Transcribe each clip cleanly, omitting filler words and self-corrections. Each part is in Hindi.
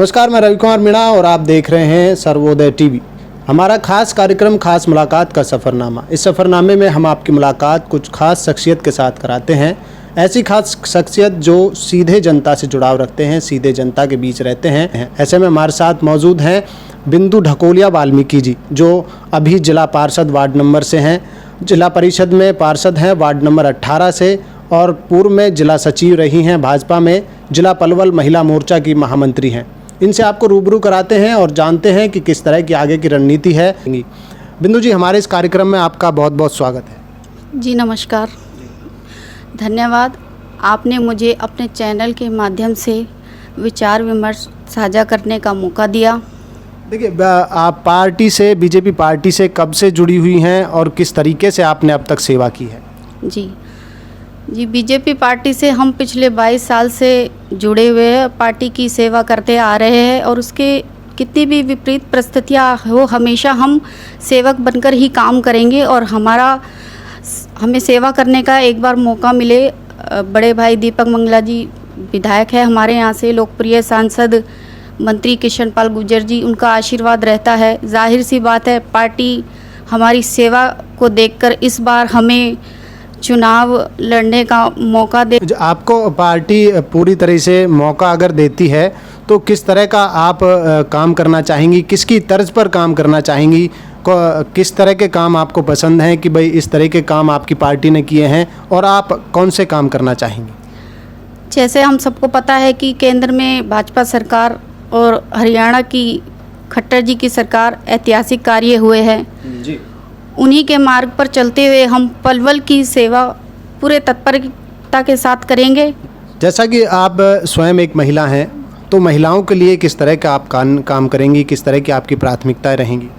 नमस्कार, मैं रवि कुमार मीणा और आप देख रहे हैं सर्वोदय टीवी। हमारा खास कार्यक्रम खास मुलाकात का सफ़रनामा। इस सफ़रनामे में हम आपकी मुलाकात कुछ खास शख्सियत के साथ कराते हैं। ऐसी खास शख्सियत जो सीधे जनता से जुड़ाव रखते हैं, सीधे जनता के बीच रहते हैं। ऐसे में हमारे साथ मौजूद हैं बिंदु ढकोलिया वाल्मीकि जी, जो अभी जिला पार्षद वार्ड नंबर से हैं। जिला परिषद में पार्षद हैं वार्ड नंबर 18 से और पूर्व में जिला सचिव रही हैं भाजपा में। जिला पलवल महिला मोर्चा की महामंत्री हैं। इनसे आपको रूबरू कराते हैं और जानते हैं कि किस तरह की आगे की रणनीति है। बिंदु जी, हमारे इस कार्यक्रम में आपका बहुत बहुत स्वागत है। जी नमस्कार, धन्यवाद। आपने मुझे अपने चैनल के माध्यम से विचार विमर्श साझा करने का मौका दिया। देखिए, आप पार्टी से, बीजेपी पार्टी से कब से जुड़ी हुई हैं और किस तरीके से आपने अब तक सेवा की है? जी, बीजेपी पार्टी से हम पिछले 22 साल से जुड़े हुए हैं, पार्टी की सेवा करते आ रहे हैं और उसके कितनी भी विपरीत परिस्थितियाँ हो, हमेशा हम सेवक बनकर ही काम करेंगे। और हमें सेवा करने का एक बार मौका मिले। बड़े भाई दीपक मंगला जी विधायक है हमारे यहाँ से, लोकप्रिय सांसद मंत्री किशन पाल गुर्जर जी, उनका आशीर्वाद रहता है। जाहिर सी बात है, पार्टी हमारी सेवा को देखकर इस बार हमें चुनाव लड़ने का मौका दे। आपको पार्टी पूरी तरह से मौका अगर देती है तो किस तरह का आप काम करना चाहेंगी, किसकी तर्ज पर काम करना चाहेंगी, किस तरह के काम आपको पसंद हैं कि भाई इस तरह के काम आपकी पार्टी ने किए हैं और आप कौन से काम करना चाहेंगी? जैसे हम सबको पता है कि केंद्र में भाजपा सरकार और हरियाणा की खट्टर जी की सरकार ऐतिहासिक कार्य हुए हैं जी। उन्हीं के मार्ग पर चलते हुए हम पलवल की सेवा पूरे तत्परता के साथ करेंगे। जैसा कि आप स्वयं एक महिला हैं, तो महिलाओं के लिए किस तरह का आप काम करेंगी, किस तरह की आपकी प्राथमिकताएं रहेंगी?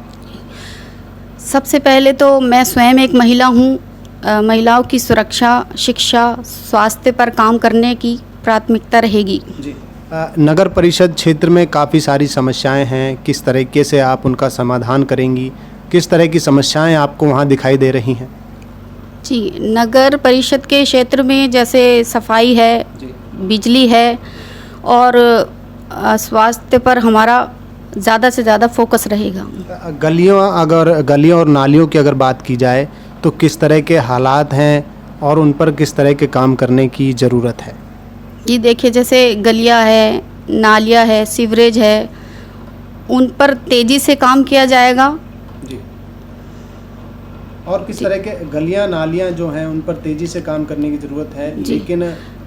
सबसे पहले तो मैं स्वयं एक महिला हूँ। महिलाओं की सुरक्षा, शिक्षा, स्वास्थ्य पर काम करने की प्राथमिकता रहेगी जी। नगर परिषद क्षेत्र में काफ़ी सारी समस्याएं हैं, किस तरीके से आप उनका समाधान करेंगी, किस तरह की समस्याएं आपको वहां दिखाई दे रही हैं? जी, नगर परिषद के क्षेत्र में जैसे सफाई है, बिजली है और स्वास्थ्य पर हमारा ज़्यादा से ज़्यादा फोकस रहेगा। गलियों और नालियों की अगर बात की जाए तो किस तरह के हालात हैं और उन पर किस तरह के काम करने की ज़रूरत है? जी देखिए, जैसे गलियां है, नालियां है, सीवरेज है, उन पर तेज़ी से काम किया जाएगा जी। और किस तरह के गलियां नालियां जो हैं उन पर तेज़ी से काम करने की ज़रूरत है, लेकिन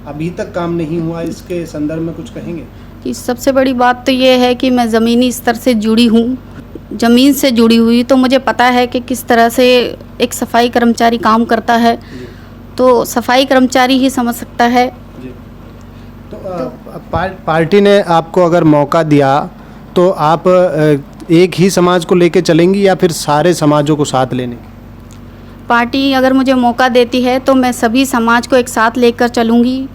अभी तक काम नहीं हुआ, इसके संदर्भ में कुछ कहेंगे? कि सबसे बड़ी बात तो ये है कि मैं ज़मीनी स्तर से जुड़ी हूँ, ज़मीन से जुड़ी हुई, तो मुझे पता है कि किस तरह से एक सफाई कर्मचारी काम करता है। तो सफाई कर्मचारी ही समझ सकता है। तो पार्टी ने आपको अगर मौका दिया तो आप एक ही समाज को लेकर चलेंगी या फिर सारे समाजों को साथ लेने की? पार्टी अगर मुझे मौका देती है तो मैं सभी समाज को एक साथ लेकर चलूँगी।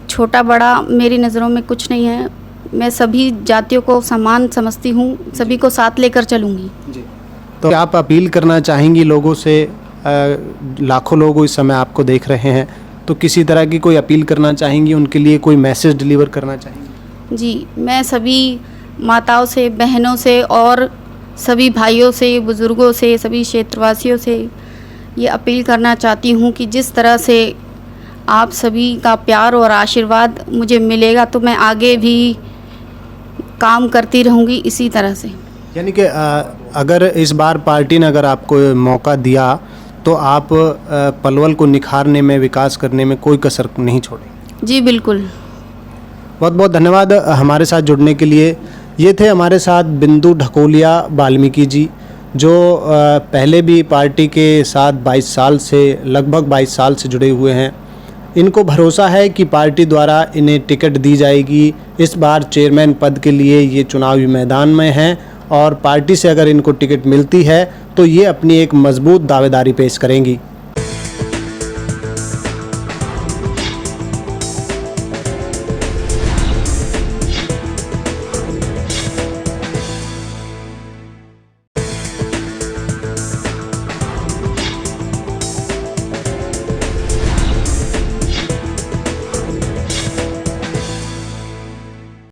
छोटा बड़ा मेरी नज़रों में कुछ नहीं है, मैं सभी जातियों को समान समझती हूँ, सभी को साथ लेकर चलूँगी जी। तो आप अपील करना चाहेंगी लोगों से? लाखों लोग इस समय आपको देख रहे हैं, तो किसी तरह की कोई अपील करना चाहेंगी, उनके लिए कोई मैसेज डिलीवर करना चाहेंगी? जी, मैं सभी माताओं से, बहनों से और सभी भाइयों से, बुज़ुर्गों से, सभी क्षेत्रवासियों से ये अपील करना चाहती हूँ कि जिस तरह से आप सभी का प्यार और आशीर्वाद मुझे मिलेगा तो मैं आगे भी काम करती रहूँगी इसी तरह से। यानी कि अगर इस बार पार्टी ने अगर आपको मौका दिया तो आप पलवल को निखारने में, विकास करने में कोई कसर नहीं छोड़ेंगे? जी बिल्कुल। बहुत बहुत धन्यवाद हमारे साथ जुड़ने के लिए। ये थे हमारे साथ बिंदु ढकोलिया वाल्मीकि जी, जो पहले भी पार्टी के साथ 22 साल से, लगभग 22 साल से जुड़े हुए हैं। इनको भरोसा है कि पार्टी द्वारा इन्हें टिकट दी जाएगी। इस बार चेयरमैन पद के लिए ये चुनावी मैदान में हैं और पार्टी से अगर इनको टिकट मिलती है तो ये अपनी एक मजबूत दावेदारी पेश करेंगी।